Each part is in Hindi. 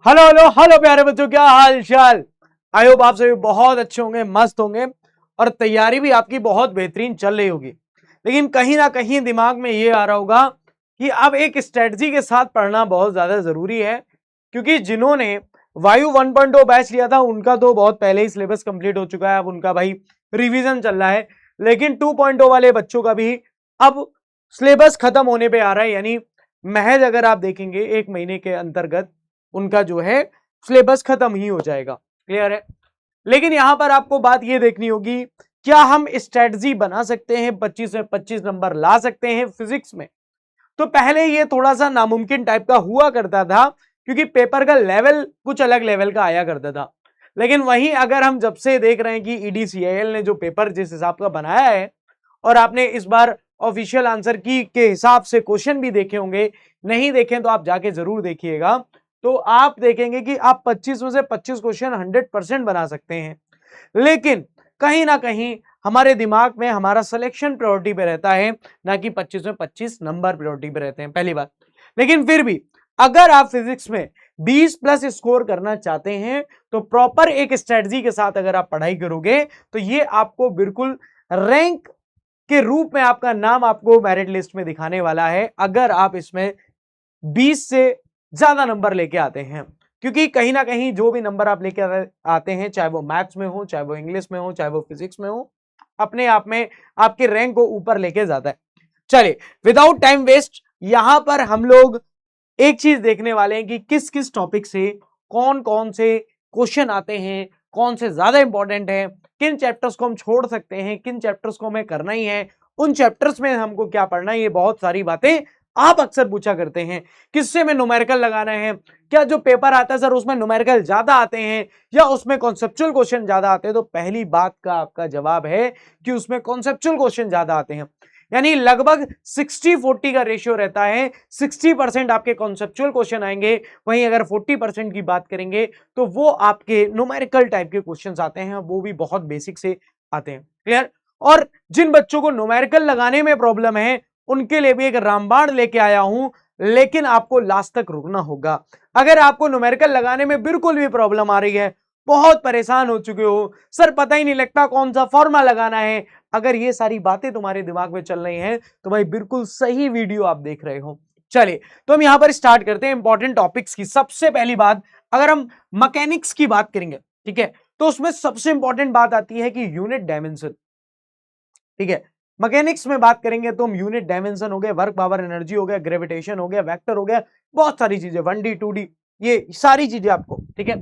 हेलो हेलो हेलो प्यारे बच्चों, क्या हाल चाल। आई होप आप सभी बहुत अच्छे होंगे, मस्त होंगे और तैयारी भी आपकी बहुत बेहतरीन चल रही होगी। लेकिन कहीं ना कहीं दिमाग में ये आ रहा होगा कि अब एक स्ट्रेटजी के साथ पढ़ना बहुत ज्यादा जरूरी है, क्योंकि जिन्होंने वायु 1.0 बैच लिया था उनका तो बहुत पहले ही सिलेबस कंप्लीट हो चुका है। अब उनका भाई रिवीजन चल रहा है, लेकिन 2.0 वाले बच्चों का भी अब सिलेबस खत्म होने पे आ रहा है। यानी महज अगर आप देखेंगे 1 महीने के अंतर्गत उनका जो है सिलेबस खत्म ही हो जाएगा। क्लियर है। लेकिन यहां पर आपको बात यह देखनी होगी, क्या हम स्ट्रेटजी बना सकते हैं, 25 में 25 नंबर ला सकते हैं फिजिक्स में। तो पहले ये थोड़ा सा नामुमकिन टाइप का हुआ करता था, क्योंकि पेपर का लेवल कुछ अलग लेवल का आया करता था। लेकिन वहीं अगर हम जब से देख रहे हैं कि ईडीसीआईएल ने जो पेपर जिस हिसाब का बनाया है, और आपने इस बार ऑफिशियल आंसर की के हिसाब से क्वेश्चन भी देखे होंगे, नहीं देखें तो आप जाके जरूर देखिएगा, तो आप देखेंगे कि आप 25 में से 25 क्वेश्चन 100% बना सकते हैं। लेकिन कहीं ना कहीं हमारे दिमाग में हमारा सिलेक्शन प्रायोरिटी पे रहता है, ना कि 25 में 25 नंबर प्रायोरिटी पे रहते हैं, पहली बात। लेकिन फिर भी अगर आप फिजिक्स में 20 प्लस स्कोर करना चाहते हैं, तो प्रॉपर एक स्ट्रेटजी के साथ अगर आप पढ़ाई करोगे, तो ये आपको बिल्कुल रैंक के रूप में आपका नाम आपको मेरिट लिस्ट में दिखाने वाला है, अगर आप इसमें 20 से ज्यादा नंबर लेके आते हैं। क्योंकि कहीं ना कहीं जो भी नंबर आप लेके आते हैं, चाहे वो मैथ्स में हो, चाहे वो इंग्लिश में हो, चाहे वो फिजिक्स में हो, अपने आप में आपके रैंक को ऊपर लेके जाता है। चलिए, विदाउट टाइम वेस्ट यहां पर हम लोग एक चीज देखने वाले हैं कि किस किस टॉपिक से कौन कौन से क्वेश्चन आते हैं, कौन से ज्यादा इंपॉर्टेंट है, किन चैप्टर्स को हम छोड़ सकते हैं, किन चैप्टर्स को हमें करना ही है, उन चैप्टर्स में हमको क्या पढ़ना है। ये बहुत सारी बातें आप अक्सर पूछा करते हैं, किससे में न्यूमेरिकल लगाना है, क्या जो पेपर आता है सर उसमें न्यूमेरिकल ज्यादा आते हैं या उसमें कॉन्सेप्चुअल क्वेश्चन ज्यादा आते हैं। तो पहली बात का आपका जवाब है कि उसमें कॉन्सेप्चुअल क्वेश्चन ज्यादा आते हैं। यानी लगभग 60-40 का रेशियो रहता है, 60% आपके कॉन्सेप्चुअल क्वेश्चन आएंगे, वहीं अगर 40% की बात करेंगे तो वो आपके न्यूमेरिकल टाइप के क्वेश्चंस आते हैं, वो भी बहुत बेसिक से आते हैं। क्लियर। और जिन बच्चों को न्यूमेरिकल लगाने में प्रॉब्लम है, उनके लिए भी एक रामबाण लेके आया हूं, लेकिन आपको लास्ट तक रुकना होगा। अगर आपको न्यूमेरिकल लगाने में बिल्कुल भी प्रॉब्लम आ रही है, बहुत परेशान हो चुके हो, सर पता ही नहीं लगता कौन सा फॉर्मूला लगाना है, अगर ये सारी बातें तुम्हारे दिमाग में चल रही हैं, तो भाई बिल्कुल सही वीडियो आप देख रहे हो। चलिए, तो हम यहां पर स्टार्ट करते हैं इंपॉर्टेंट टॉपिक्स की। सबसे पहली बात, अगर हम मैकेनिक्स की बात करेंगे, ठीक है, तो उसमें सबसे इंपॉर्टेंट बात आती है कि यूनिट डायमेंशन। ठीक है, मैकेनिक्स में बात करेंगे तो हम यूनिट डायमेंशन हो गया, वर्क पावर एनर्जी हो गया, ग्रेविटेशन हो गया, वेक्टर हो गया, बहुत सारी चीजें, 1D 2D, ये सारी चीजें आपको, ठीक है।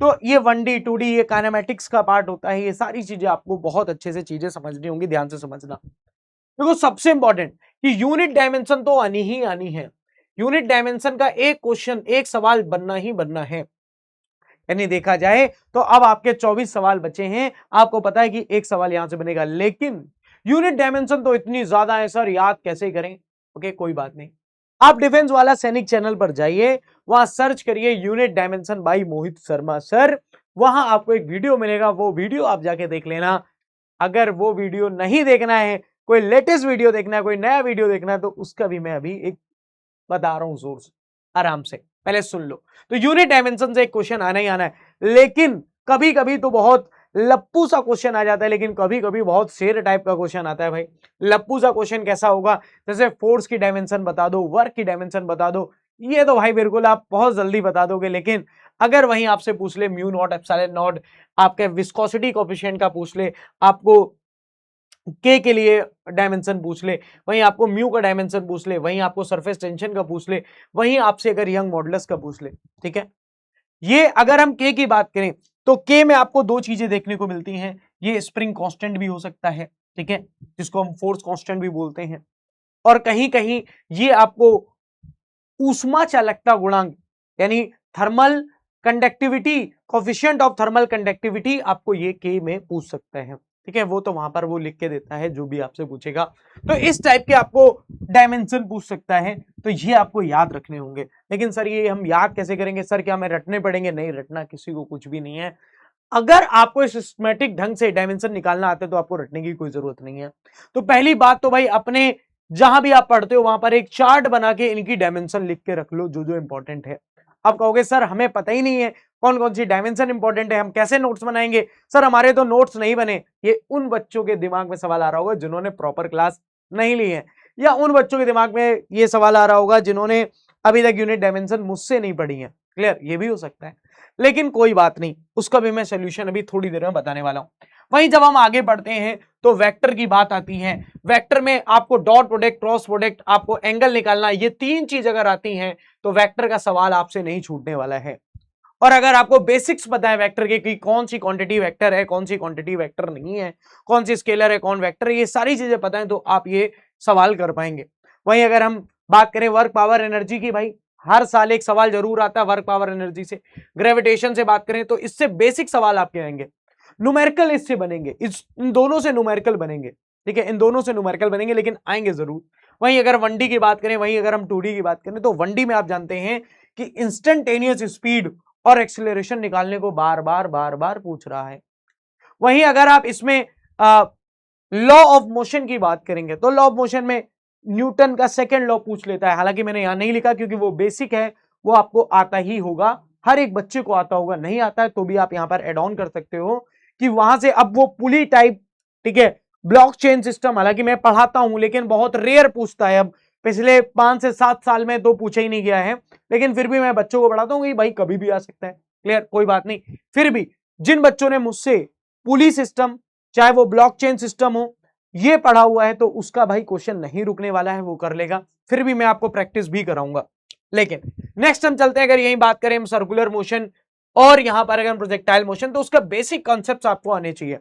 तो ये 1D 2D ये काइनेमेटिक्स का पार्ट होता है, ये सारी चीजें आपको बहुत अच्छे से चीजें समझनी होंगी, ध्यान से समझना। देखो सबसे इंपॉर्टेंट कि यूनिट डायमेंशन तो आनी ही आनी है। यूनिट डायमेंशन का एक क्वेश्चन, एक सवाल बनना ही बनना है। यानी देखा जाए तो अब आपके 24 सवाल बचे हैं, आपको पता है कि एक सवाल यहां से बनेगा, लेकिन यूनिट डायमेंशन तो इतनी ज्यादा है सर, याद कैसे करें। ओके, कोई बात नहीं, आप डिफेंस वाला सैनिक चैनल पर जाइए, वहां सर्च करिए unit dimension by Mohit Sharma sir, वहां आपको एक वीडियो मिलेगा, वो वीडियो आप जाके देख लेना। अगर वो वीडियो नहीं देखना है, कोई लेटेस्ट वीडियो देखना है, कोई नया वीडियो देखना है, तो उसका भी मैं अभी एक बता रहा हूं सोर्स, आराम से पहले सुन लो। तो यूनिट डायमेंशन से एक क्वेश्चन आना ही आना है, लेकिन कभी कभी तो बहुत लप्पू सा क्वेश्चन आ जाता है, लेकिन कभी कभी बहुत शेर टाइप का क्वेश्चन आता है। भाई लप्पू सा क्वेश्चन कैसा होगा, जैसे फोर्स की डायमेंशन बता दो, वर्क की डायमेंशन बता दो, ये तो भाई बिल्कुल आप बहुत जल्दी बता दोगे। लेकिन अगर वहीं आपसे पूछ ले म्यू नॉट एप्सिलॉन नॉट, आपके विस्कोसिटी कोएफिशिएंट का पूछ ले, आपको के लिए डायमेंशन पूछ ले, वहीं आपको म्यू का डायमेंशन पूछ ले, वहीं आपको सरफेस टेंशन का पूछ ले, वहीं आपसे अगर यंग मॉडुलस का पूछ ले, ठीक है। ये अगर हम के की बात करें तो के में आपको दो चीजें देखने को मिलती हैं, ये स्प्रिंग कांस्टेंट भी हो सकता है, ठीक है, जिसको हम फोर्स कांस्टेंट भी बोलते हैं, और कहीं कहीं ये आपको ऊष्मा चालकता गुणांक यानी thermal conductivity, coefficient of thermal conductivity, आपको ये के में पूछ सकते हैं, ठीक है। वो तो वहां पर वो लिख के देता है जो भी आपसे पूछेगा, तो इस टाइप के आपको डायमेंशन पूछ सकता है, तो ये आपको याद रखने होंगे। लेकिन सर ये हम याद कैसे करेंगे सर, क्या हमें रटने पड़ेंगे? नहीं, रटना किसी को कुछ भी नहीं है। अगर आपको सिस्टमैटिक ढंग से डायमेंशन निकालना आता है तो आपको रटने की कोई जरूरत नहीं है। तो पहली बात तो भाई अपने जहां भी आप पढ़ते हो वहां पर एक चार्ट बना के इनकी डायमेंशन लिख के रख लो, जो जो इंपॉर्टेंट है। आप कहोगे सर हमें पता ही नहीं है कौन कौन सी डायमेंशन इंपॉर्टेंट है, हम कैसे नोट्स बनाएंगे, सर हमारे तो नोट्स नहीं बने। ये उन बच्चों के दिमाग में सवाल आ रहा होगा जिन्होंने प्रॉपर क्लास नहीं ली है, या उन बच्चों के दिमाग में ये सवाल आ रहा होगा जिन्होंने अभी तक यूनिट डायमेंशन मुझसे नहीं पढ़ी है। क्लियर, ये भी हो सकता है, लेकिन कोई बात नहीं, उसका भी मैं सोल्यूशन अभी थोड़ी देर में बताने वाला हूं। वहीं जब हम आगे बढ़ते हैं तो वेक्टर की बात आती है। वेक्टर में आपको डॉट प्रोडक्ट, क्रॉस प्रोडक्ट, आपको एंगल निकालना, ये तीन चीज अगर आती हैं तो वेक्टर का सवाल आपसे नहीं छूटने वाला है। और अगर आपको बेसिक्स पता है वेक्टर के कि कौन सी क्वांटिटी वेक्टर है, कौन सी क्वांटिटी वेक्टर नहीं है, कौन सी स्केलर है, कौन वेक्टर है, ये सारी चीजें पता है तो आप ये सवाल कर पाएंगे। वहीं अगर हम बात करें वर्क पावर एनर्जी की, भाई हर साल एक सवाल जरूर आता है वर्क पावर एनर्जी से। ग्रेविटेशन से बात करें तो इससे बेसिक सवाल आपके आएंगे, न्यूमेरिकल इससे बनेंगे, इन दोनों से न्यूमेरिकल बनेंगे, ठीक है, इन दोनों से न्यूमेरिकल बनेंगे, लेकिन आएंगे जरूर। वहीं अगर 1D की बात करें, वहीं अगर हम 2D की बात करें तो 1D में आप जानते हैं कि इंस्टेंटेनियस स्पीड और एक्सीलरेशन निकालने को बार बार पूछ रहा है। वहीं अगर आप इसमें लॉ ऑफ मोशन की बात करेंगे तो लॉ ऑफ मोशन में न्यूटन का सेकंड लॉ पूछ लेता है। हालांकि मैंने यहां नहीं लिखा क्योंकि वो बेसिक है, वो आपको आता ही होगा, हर एक बच्चे को आता होगा, नहीं आता है तो भी आप यहां पर एड ऑन कर सकते हो कि वहां से अब वो पुली टाइप, ठीक है, ब्लॉकचेन सिस्टम, हालांकि मैं पढ़ाता हूं लेकिन बहुत रेयर पूछता है, अब पिछले 5 से 7 साल में तो पूछा ही नहीं गया है, लेकिन फिर भी मैं बच्चों को पढ़ाता हूं कि भाई कभी भी आ सकता है। क्लियर, कोई बात नहीं। फिर भी जिन बच्चों ने मुझसे पुली सिस्टम, चाहे वो ब्लॉकचेन सिस्टम हो, ये पढ़ा हुआ है तो उसका भाई क्वेश्चन नहीं रुकने वाला है, वो कर लेगा। फिर भी मैं आपको प्रैक्टिस भी कराऊंगा। लेकिन नेक्स्ट हम चलते हैं, अगर यही बात करें हम सर्कुलर मोशन और यहां पर अगर प्रोजेक्टाइल मोशन, तो उसका बेसिक कॉन्सेप्ट आपको आने चाहिए।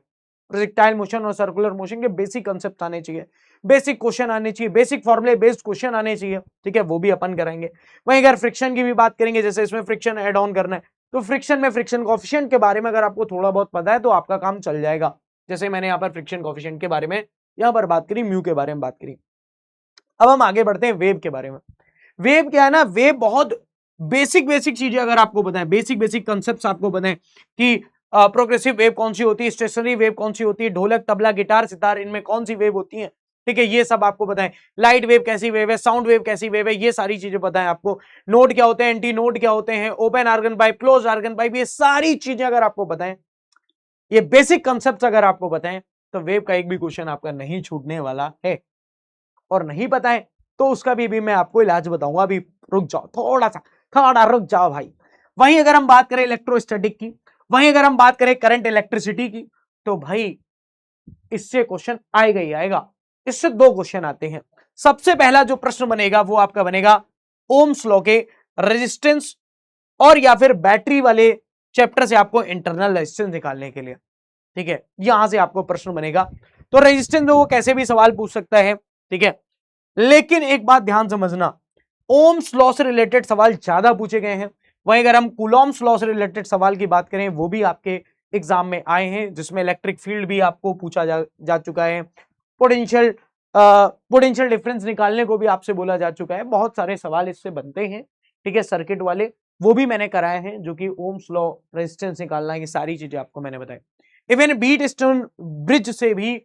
प्रोजेक्टाइल मोशन और सर्कुलर मोशन के बेसिक कॉन्सेप्ट आने चाहिए, बेसिक क्वेश्चन आने चाहिए, बेसिक फॉर्मूले बेस्ड क्वेश्चन आने चाहिए, ठीक है, वो भी अपन कराएंगे। वहीं अगर फ्रिक्शन की भी बात करेंगे, जैसे इसमें फ्रिक्शन एड ऑन करना है, तो फ्रिक्शन में फ्रिक्शन कोएफिशिएंट के बारे में अगर आपको थोड़ा बहुत पता है तो आपका काम चल जाएगा। जैसे मैंने यहाँ पर फ्रिक्शन कोएफिशिएंट के बारे में यहां पर बात करी, म्यू के बारे में बात करी। अब हम आगे बढ़ते हैं वेव के बारे में। वेव क्या है ना, वेव बहुत बेसिक चीजें अगर आपको बताएं, बेसिक कंसेप्ट आपको बताएं कि प्रोग्रेसिव वेव कौन सी होती है, स्टेशनरी वेव कौन सी होती है, ढोलक तबला गिटार सितार इनमें कौन सी वेव होती है, ठीक है, ये सब आपको बताएं। लाइट वेव कैसी वेव है, साउंड वेव कैसी वेव है, ये सारी चीजें बताएं आपको। नोड क्या होते हैं, एंटी नोड क्या होते हैं, open organ pipe, close organ pipe, ये सारी चीजें अगर आपको बताएं, ये बेसिक कंसेप्ट अगर आपको बताएं, तो वेव का एक भी क्वेश्चन आपका नहीं छूटने वाला है। और नहीं पता है तो उसका भी मैं आपको इलाज बताऊंगा, अभी रुक जाओ, थोड़ा रुक जाओ भाई। वहीं अगर हम बात करें इलेक्ट्रोस्टैटिक की, वहीं अगर हम बात करें करंट इलेक्ट्रिसिटी की, तो भाई इससे क्वेश्चन आएगा ही आएगा। इससे दो क्वेश्चन आते हैं। सबसे पहला जो प्रश्न बनेगा वो आपका बनेगा ओम्स लॉ के रेजिस्टेंस और या फिर बैटरी वाले चैप्टर से आपको इंटरनल रेजिस्टेंस निकालने के लिए, ठीक है, यहां से आपको प्रश्न बनेगा। तो रेजिस्टेंस में वो कैसे भी सवाल पूछ सकता है, ठीक है, लेकिन एक बात ध्यान समझना, ओम्स लॉ से रिलेटेड सवाल ज्यादा पूछे गए हैं। वहीं अगर हम कूलॉम्स लॉ से रिलेटेड सवाल की बात करें, वो भी आपके एग्जाम में आए हैं, जिसमें इलेक्ट्रिक फील्ड भी आपको पूछा जा चुका है, पोटेंशियल डिफरेंस निकालने को भी आपसे बोला जा चुका है। बहुत सारे सवाल इससे बनते हैं, ठीक है, सर्किट वाले, वो भी मैंने कराए हैं, जो कि ओम्स लॉ, रेजिस्टेंस निकालना, ये सारी चीजें आपको मैंने बताई। इवन बीट स्टोन ब्रिज से भी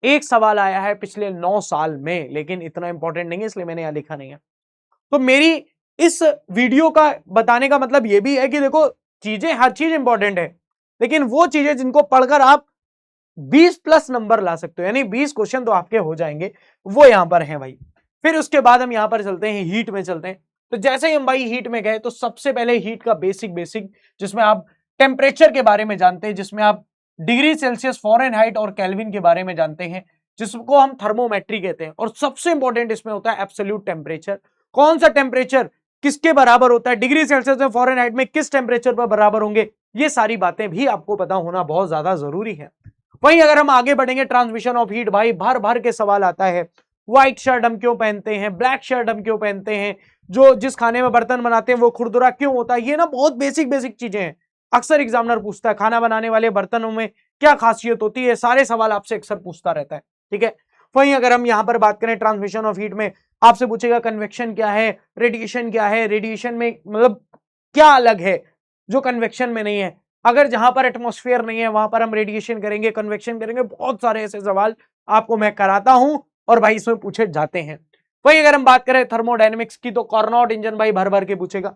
एक सवाल आया है पिछले 9 साल में, लेकिन इतना इंपॉर्टेंट नहीं है इसलिए मैंने यहां लिखा नहीं है। तो मेरी इस वीडियो का बताने का मतलब यह भी है कि देखो, चीजें, हर चीज इंपॉर्टेंट है, लेकिन वो चीजें जिनको पढ़कर आप 20+ नंबर ला सकते हो, यानी 20 क्वेश्चन तो आपके हो जाएंगे, वो यहां पर हैं भाई। फिर उसके बाद हम यहां पर चलते हैं, हीट में चलते हैं। तो जैसे ही हम भाई हीट में गए, तो सबसे पहले हीट का बेसिक जिसमें आप टेम्परेचर के बारे में जानते हैं, जिसमें आप डिग्री सेल्सियस, फ़ारेनहाइट और केल्विन के बारे में जानते हैं, जिसको हम थर्मोमेट्री कहते हैं। और सबसे इंपॉर्टेंट इसमें होता है एब्सोल्यूट टेम्परेचर। कौन सा टेम्परेचर किसके बराबर होता है, डिग्री सेल्सियस में, फ़ारेनहाइट में किस टेम्परेचर पर बराबर होंगे, ये सारी बातें भी आपको पता होना बहुत ज्यादा जरूरी है। वहीं अगर हम आगे बढ़ेंगे, ट्रांसमिशन ऑफ हीट, भाई भर भर के सवाल आता है। व्हाइट शर्ट हम क्यों पहनते हैं, ब्लैक शर्ट हम क्यों पहनते हैं, जो जिस खाने में बर्तन बनाते हैं वो खुरदुरा क्यों होता है, ये ना बहुत बेसिक चीजें हैं। अक्सर एग्जामिनर पूछता है खाना बनाने वाले बर्तनों में क्या खासियत होती है, सारे सवाल आपसे अक्सर पूछता रहता है, ठीक है। वहीं अगर हम यहां पर बात करें ट्रांसमिशन ऑफ हीट में, आपसे पूछेगा कन्वेक्शन क्या है, रेडिएशन क्या है, रेडिएशन में मतलब क्या अलग है जो कन्वेक्शन में नहीं है, अगर जहां पर एटमॉस्फेयर नहीं है वहां पर हम रेडिएशन करेंगे, कन्वेक्शन करेंगे, बहुत सारे ऐसे सवाल आपको मैं कराता हूं और भाई इसमें पूछे जाते हैं। वही अगर हम बात करें थर्मोडायनेमिक्स की, तो कार्नोट इंजन भाई भर भर के पूछेगा।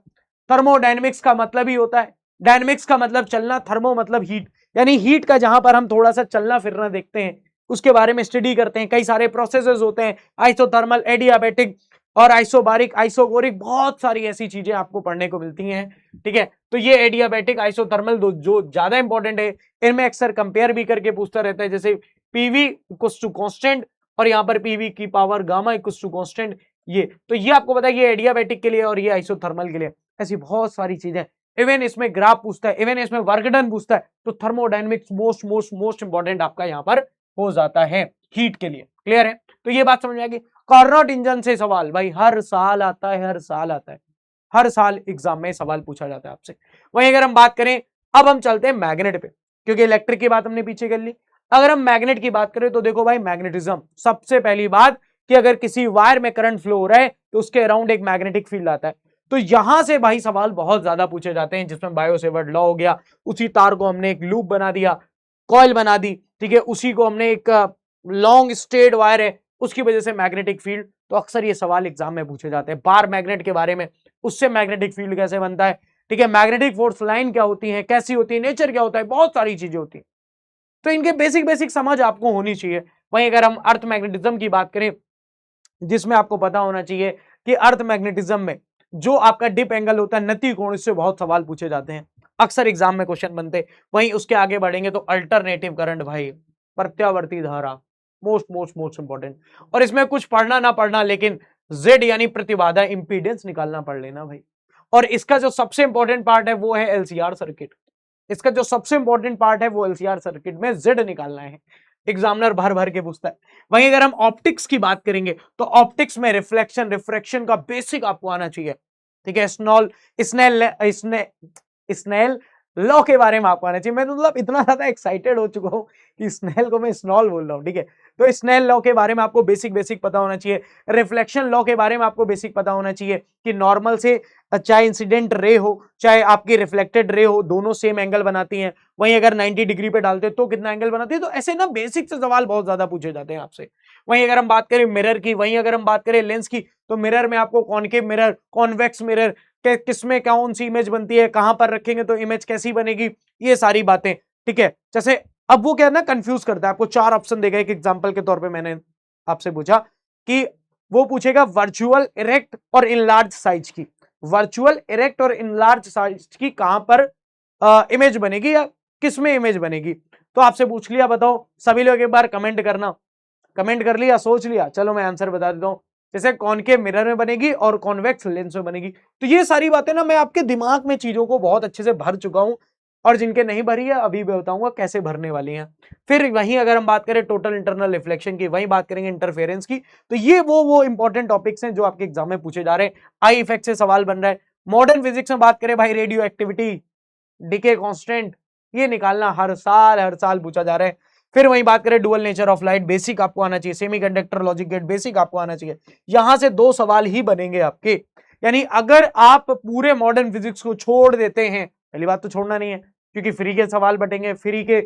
थर्मोडायनेमिक्स का मतलब ही होता है, डायनेमिक्स का मतलब चलना, थर्मो मतलब हीट, यानी हीट का जहां पर हम थोड़ा सा चलना फिरना देखते हैं, उसके बारे में स्टडी करते हैं। कई सारे प्रोसेसेस होते हैं, आइसोथर्मल, एडियाबैटिक और आइसोबारिक, आइसोगोरिक, बहुत सारी ऐसी चीजें आपको पढ़ने को मिलती हैं। ठीक है, तो ये एडियाबैटिक, आइसोथर्मल जो ज्यादा इंपॉर्टेंट है, इनमें अक्सर कंपेयर भी करके पूछता रहता है, जैसे पीवी इक्वल्स टू कांस्टेंट और यहाँ पर पीवी की power gamma equals to constant. ये तो ये आपको पता है, ये एडियाबैटिक के लिए और ये आइसोथर्मल के लिए। ऐसी बहुत सारी चीजें, इवन इसमें ग्राफ पूछता है, इवन इसमें वर्क डन पूछता है, तो thermodynamics most most most important आपका यहाँ पर हो जाता है हीट के लिए। क्लियर है, तो ये बात समझ में आएगी। कार्नोट इंजन से सवाल भाई हर साल आता है, हर साल आता है, हर साल एग्जाम में सवाल पूछा जाता है आपसे। वहीं अगर हम बात करें, अब हम चलते हैं मैग्नेट पे, क्योंकि इलेक्ट्रिक की बात हमने पीछे कर ली। अगर हम मैग्नेट की बात करें तो देखो भाई, मैग्नेटिज्म, सबसे पहली बात कि अगर किसी वायर में करंट फ्लो हो रहा है तो उसके अराउंड एक मैग्नेटिक फील्ड आता है। तो यहां से भाई सवाल बहुत ज्यादा पूछे जाते हैं, जिसमें बायो-सेवर्ट लॉ हो गया, उसी तार को हमने एक लूप बना दिया, कॉइल बना दी, ठीक है, उसी को हमने एक लॉन्ग स्ट्रेट वायर है, उसकी वजह से मैग्नेटिक फील्ड। तो अक्सर ये सवाल एग्जाम में पूछे जाते हैं, बार मैग्नेट के बारे में, उससे मैग्नेटिक फील्ड कैसे बनता है, ठीक है, मैग्नेटिक फोर्स लाइन क्या होती है, कैसी होती है, नेचर क्या होता है, बहुत सारी चीजें होती है। तो इनके बेसिक बेसिक समझ आपको होनी चाहिए। वहीं अगर हम अर्थ मैग्नेटिज्म की बात करें, जिसमें आपको पता होना चाहिए कि अर्थ मैग्नेटिज्म में जो आपका डिप एंगल होता है, नति कोण, इससे बहुत सवाल पूछे जाते हैं, अक्सर एग्जाम में क्वेश्चन बनते। वहीं उसके आगे बढ़ेंगे तो अल्टरनेटिव करंट भाई, प्रत्यावर्ती धारा, मोस्ट मोस्ट मोस्ट इंपॉर्टेंट। और इसमें कुछ पढ़ना ना पढ़ना, लेकिन जेड यानी प्रतिबाधा, इंपीडेंस निकालना पढ़ लेना भाई। और इसका जो सबसे इंपॉर्टेंट पार्ट है वो है एलसीआर सर्किट। इसका जो सबसे इंपॉर्टेंट पार्ट है वो एलसीआर सर्किट में जेड निकालना है, एग्जामिनर भर भर के पूछता है। वहीं अगर हम ऑप्टिक्स की बात करेंगे तो ऑप्टिक्स में रिफ्लेक्शन रिफ्रैक्शन का बेसिक आपको आना चाहिए। ठीक है, स्नेल लॉ के बारे में आपको आना चाहिए। मैं तो मतलब इतना ज्यादा एक्साइटेड हो चुका हूं कि स्नेल को मैं स्नॉल बोल रहा हूं। ठीक है, तो स्नेल लॉ के बारे में आपको बेसिक बेसिक पता होना चाहिए। रिफ्लेक्शन लॉ के बारे में आपको बेसिक पता होना चाहिए कि नॉर्मल से चाहे इंसिडेंट रे हो चाहे आपकी रिफ्लेक्टेड रे हो, दोनों सेम एंगल बनाती हैं। वहीं अगर 90 डिग्री पे डालते हैं तो कितना एंगल बनाती है। तो ऐसे ना बेसिक से सवाल बहुत ज्यादा पूछे जाते हैं आपसे। वहीं अगर हम बात करें मिरर की, वहीं अगर हम बात करें लेंस की, तो मिरर में आपको कॉनकेव मिरर, कॉन्वेक्स मिरर, किसमें कौन सी इमेज बनती है, कहां पर रखेंगे तो इमेज कैसी बनेगी, ये सारी बातें। ठीक है, जैसे अब वो क्या है ना, कंफ्यूज करता है आपको। 4 ऑप्शन देगा, एक एग्जांपल के तौर पे मैंने आपसे पूछा कि वो पूछेगा वर्चुअल, इरेक्ट और इनलार्ज साइज की, वर्चुअल, इरेक्ट और इनलार्ज साइज की कहां पर इमेज बनेगी या किसमें इमेज बनेगी। तो आपसे पूछ लिया, बताओ सभी लोग एक बार कमेंट करना। कमेंट कर लिया, सोच लिया, चलो मैं आंसर बता देता हूं। जैसे कॉनकेव मिरर में बनेगी और कॉन्वेक्स लेंस में बनेगी। तो ये सारी बातें ना मैं आपके दिमाग में चीजों को बहुत अच्छे से भर चुका हूं, और जिनके नहीं भरी है अभी भी बताऊंगा कैसे भरने वाली हैं। फिर वहीं अगर हम बात करें टोटल इंटरनल रिफ्लेक्शन की, वहीं बात करेंगे इंटरफेरेंस की। तो ये वो इंपॉर्टेंट टॉपिक्स हैं जो आपके एग्जाम में पूछे जा रहे हैं। आई इफेक्ट से सवाल बन रहा है। मॉडर्न फिजिक्स में बात करें भाई, रेडियो एक्टिविटी, डीके कांस्टेंट, ये निकालना हर साल पूछा जा रहा है। फिर वहीं बात करें dual nature of light, basic आपको आना चाहिए। सेमीकंडक्टर लॉजिक गेट, बेसिक आपको आना चाहिए। यहां से 2 सवाल ही बनेंगे आपके। यानी अगर आप पूरे मॉडर्न फिजिक्स को छोड़ देते हैं, पहली बात तो छोड़ना नहीं है क्योंकि फ्री के सवाल बटेंगे, फ्री के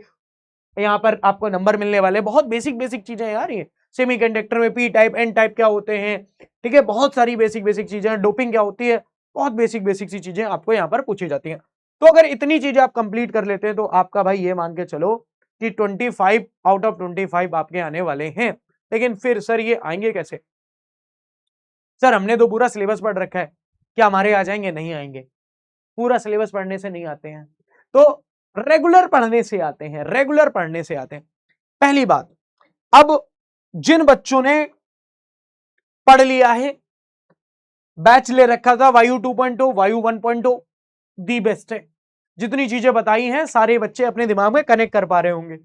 यहाँ पर आपको नंबर मिलने वाले, बहुत बेसिक बेसिक चीजें यार ये। सेमीकंडक्टर में पी टाइप एन टाइप क्या होते हैं, ठीक है, बहुत सारी बेसिक बेसिक चीजें। डोपिंग क्या होती है, बहुत बेसिक बेसिक सी चीजें आपको यहाँ पर पूछी जाती हैं। तो अगर इतनी चीजें आप कंप्लीट कर लेते हैं तो आपका भाई ये मान के चलो कि 25 आउट ऑफ 25 आपके आने वाले हैं। लेकिन फिर सर ये आएंगे कैसे? सर हमने तो पूरा सिलेबस पढ़ रखा है, क्या हमारे आ जाएंगे? नहीं आएंगे। पूरा सिलेबस पढ़ने से नहीं आते हैं, तो रेगुलर पढ़ने से आते हैं, रेगुलर पढ़ने से आते हैं। पहली बात, अब जिन बच्चों ने पढ़ लिया है, बैच ले रखा था वायु 2.0, वायु 1.0 दी बेस्ट है। जितनी चीजें बताई हैं सारे बच्चे अपने दिमाग में कनेक्ट कर पा रहे होंगे।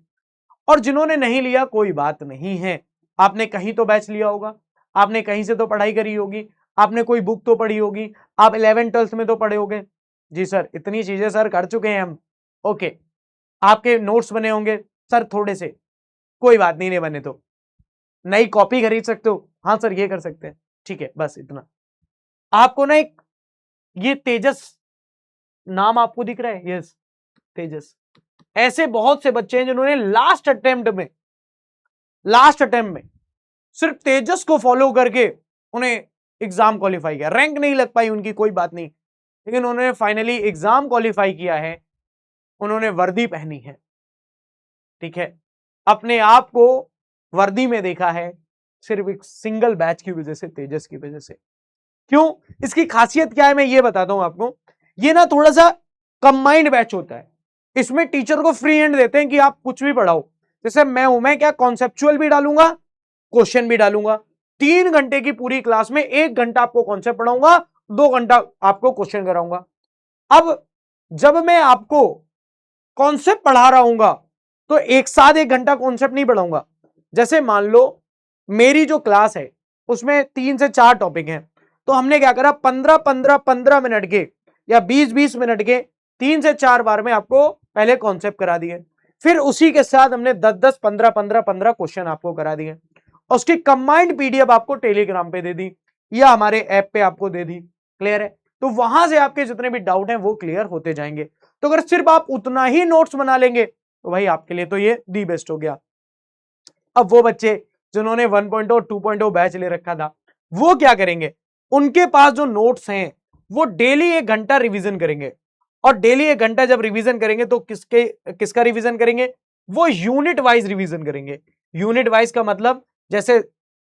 और जिन्होंने नहीं लिया कोई बात नहीं है, आपने कहीं तो बैच लिया होगा, आपने कहीं से तो पढ़ाई करी होगी, आपने कोई बुक तो पढ़ी होगी, आप 11th 12th में तो पढ़े होंगे। जी सर इतनी चीजें सर कर चुके हैं हम। ओके, आपके नोट्स बने होंगे सर थोड़े से, कोई बात नहीं, नहीं बने तो नई कॉपी खरीद सकते हो। हाँ सर ये कर सकते हैं, ठीक है, बस इतना। आपको ना एक ये तेजस नाम आपको दिख रहा है, यस तेजस, ऐसे बहुत से बच्चे हैं जिन्होंने लास्ट अटेम्प्ट में सिर्फ तेजस को फॉलो करके उन्हें एग्जाम क्वालिफाई किया। रैंक नहीं लग पाई उनकी, कोई बात नहीं, लेकिन उन्होंने फाइनली एग्जाम क्वालिफाई किया है, उन्होंने वर्दी पहनी है, ठीक है, अपने आप को वर्दी में देखा है सिर्फ एक सिंगल बैच की वजह से, तेजस की वजह से। क्यों? इसकी खासियत क्या है मैं ये बताता हूं आपको। ये ना थोड़ा सा कंबाइंड बैच होता है, इसमें टीचर को फ्री हैंड देते हैं कि आप कुछ भी पढ़ाओ। जैसे मैं क्या कॉन्सेप्चुअल भी डालूंगा, क्वेश्चन भी डालूंगा। 3 घंटे की पूरी क्लास में 1 घंटा आपको कॉन्सेप्ट पढ़ाऊंगा, 2 घंटा आपको क्वेश्चन कराऊंगा। अब जब मैं आपको कॉन्सेप्ट पढ़ा रहा हूंगा तो एक साथ 1 घंटा कॉन्सेप्ट नहीं पढ़ाऊंगा। जैसे मान लो मेरी जो क्लास है उसमें 3 से 4 टॉपिक हैं, तो हमने क्या करा 15 मिनट के या 20 मिनट के 3 से 4 बार में आपको पहले कॉन्सेप्ट करा दिए, फिर उसी के साथ हमने 10 15 क्वेश्चन आपको करा दिए और उसकी कंबाइंड पीडीएफ आपको टेलीग्राम पे दे दी या हमारे ऐप पे आपको दे दी। क्लियर है? तो वहां से आपके जितने भी डाउट हैं वो क्लियर होते जाएंगे। तो अगर सिर्फ आप उतना ही नोट्स बना लेंगे तो भाई आपके लिए तो ये दी बेस्ट हो गया। अब वो बच्चे जिन्होंने 1.0 2.0 बैच ले रखा था वो क्या करेंगे? उनके पास जो नोट्स हैं वो डेली 1 घंटा रिवीजन करेंगे, और डेली 1 घंटा जब रिवीजन करेंगे तो किसका रिवीजन करेंगे? वो यूनिट वाइज रिवीजन करेंगे। यूनिट वाइज का मतलब जैसे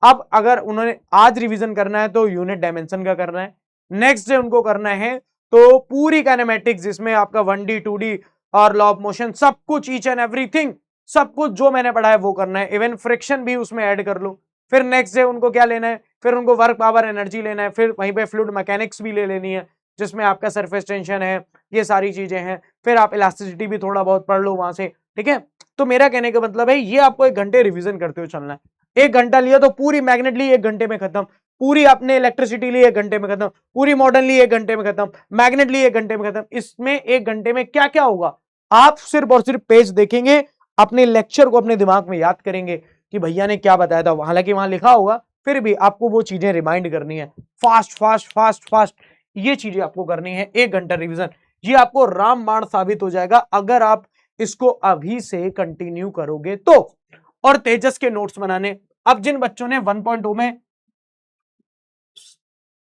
अब अगर उन्होंने आज रिवीजन करना है तो यूनिट डायमेंशन का करना है, नेक्स्ट डे उनको करना है तो पूरी काइनेमेटिक्स जिसमें आपका 1D 2D और लॉ ऑफ मोशन सब कुछ, ईच एंड एवरीथिंग, सब कुछ जो मैंने पढ़ा है वो करना है, इवन फ्रिक्शन भी उसमें ऐड कर लो। फिर नेक्स्ट डे उनको क्या लेना है? फिर उनको वर्क पावर एनर्जी लेना है, फिर वहीं पे फ्लूइड मैकेनिक्स भी ले लेनी है जिसमें आपका सरफेस टेंशन है, ये सारी चीजें हैं। फिर आप इलास्टिसिटी भी थोड़ा बहुत पढ़ लो वहां से, ठीक है। तो मेरा कहने का मतलब है ये आपको 1 घंटे रिवीजन करते हुए चलना है। 1 घंटा लिया तो पूरी मैग्नेट ली 1 घंटे में खत्म, पूरी आपने इलेक्ट्रिसिटी ली 1 घंटे में खत्म, पूरी मॉडर्न ली 1 घंटे में खत्म, मैग्नेट ली 1 घंटे में खत्म। इसमें 1 घंटे में क्या क्या होगा? आप सिर्फ और सिर्फ पेज देखेंगे, अपने लेक्चर को अपने दिमाग में याद करेंगे कि भैया ने क्या बताया था, हालांकि वहां लिखा होगा फिर भी आपको वो चीजें रिमाइंड करनी है। फास्ट फास्ट फास्ट फास्ट ये चीजें आपको करनी है। 1 घंटा रिवीजन ये आपको रामबाण साबित हो जाएगा अगर आप इसको अभी से कंटिन्यू करोगे तो। और तेजस के नोट्स बनाने, अब जिन बच्चों ने 1.0 में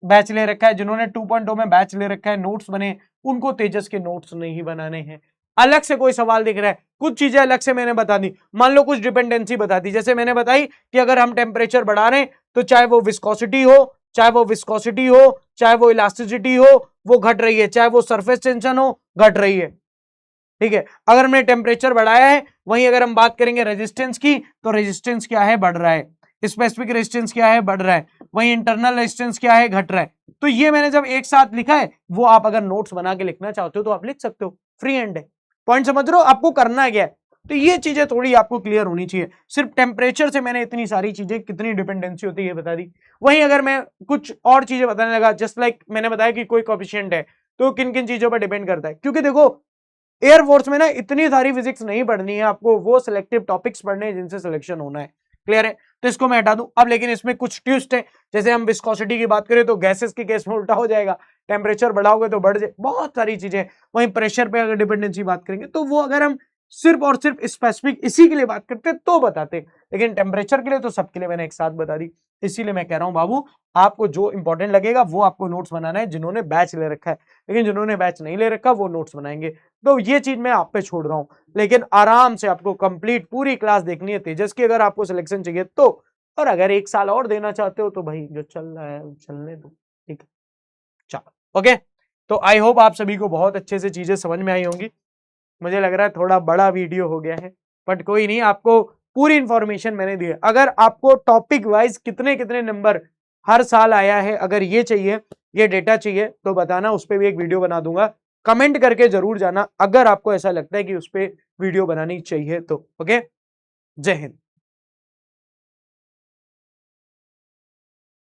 बैच ले रखा है, जिन्होंने 2.0 में बैच ले रखा है, नोट्स बने, उनको तेजस के नोट्स नहीं बनाने हैं। अलग से कोई सवाल दिख रहा है, कुछ चीजें अलग से मैंने बता दी, मान लो कुछ डिपेंडेंसी बता दी, जैसे मैंने बताई कि अगर हम टेम्परेचर बढ़ा रहे हैं तो चाहे वो विस्कोसिटी हो, चाहे वो इलास्टिसिटी हो, वो घट रही है, चाहे वो सरफेस टेंशन हो, घट रही है, ठीक है। अगर हमने टेम्परेचर बढ़ाया है, वहीं अगर हम बात करेंगे रेजिस्टेंस की तो रेजिस्टेंस क्या है? बढ़ रहा है। स्पेसिफिक रेजिस्टेंस क्या है? बढ़ रहा है। वहीं इंटरनल रेजिस्टेंस क्या है? घट रहा है। तो ये मैंने जब एक साथ लिखा है, वो आप अगर नोट्स बना के लिखना चाहते हो तो आप लिख सकते हो, फ्री हैंड है। पॉइंट समझ रहे हो? आपको करना क्या है? तो ये चीजें थोड़ी आपको क्लियर होनी चाहिए। सिर्फ टेम्परेचर से मैंने इतनी सारी चीजें, कितनी डिपेंडेंसी होती है ये बता दी। वहीं अगर मैं कुछ और चीजें बताने लगा, जस्ट लाइक मैंने बताया कि कोई कोएफिशिएंट है तो किन किन चीजों पर डिपेंड करता है, क्योंकि देखो एयरफोर्स में ना इतनी सारी फिजिक्स नहीं पढ़नी है आपको, वो सिलेक्टिव टॉपिक्स पढ़ने हैं जिनसे सिलेक्शन होना है। क्लियर है? तो इसको मैं हटा दूं। अब लेकिन इसमें कुछ ट्विस्ट है, जैसे हम विस्कोसिटी की बात करें तो गैसेस के केस में उल्टा हो जाएगा, टेम्परेचर बढ़ाओगे तो बढ़ जाए, बहुत सारी चीजें। वहीं प्रेशर पे अगर डिपेंडेंसी बात करेंगे तो वो अगर हम सिर्फ और सिर्फ स्पेसिफिक इसी के लिए बात करते तो बताते, लेकिन टेम्परेचर के लिए तो सबके लिए मैंने एक साथ बता दी। इसीलिए मैं कह रहा हूं बाबू, आपको जो इंपॉर्टेंट लगेगा वो आपको नोट्स बनाना है, जिन्होंने बैच ले रखा है। लेकिन जिन्होंने बैच नहीं ले रखा वो नोट्स बनाएंगे। तो ये चीज मैं आप पे छोड़ रहा हूं, लेकिन आराम से आपको कंप्लीट पूरी क्लास देखनी है तेजस की, अगर आपको सिलेक्शन चाहिए तो। और अगर 1 साल और देना चाहते हो तो भाई जो चल रहा है चलने दो, ठीक है। चलो ओके। तो आई होप आप सभी को बहुत अच्छे से चीजें समझ में आई होंगी। मुझे लग रहा है थोड़ा बड़ा वीडियो हो गया है, बट कोई नहीं, आपको पूरी इंफॉर्मेशन मैंने दी है। अगर आपको टॉपिक वाइज कितने कितने नंबर हर साल आया है, अगर ये चाहिए, ये डेटा चाहिए तो बताना, उस पर भी एक वीडियो बना दूंगा। कमेंट करके जरूर जाना अगर आपको ऐसा लगता है कि उस पर वीडियो बनानी चाहिए तो। ओके, जय हिंद।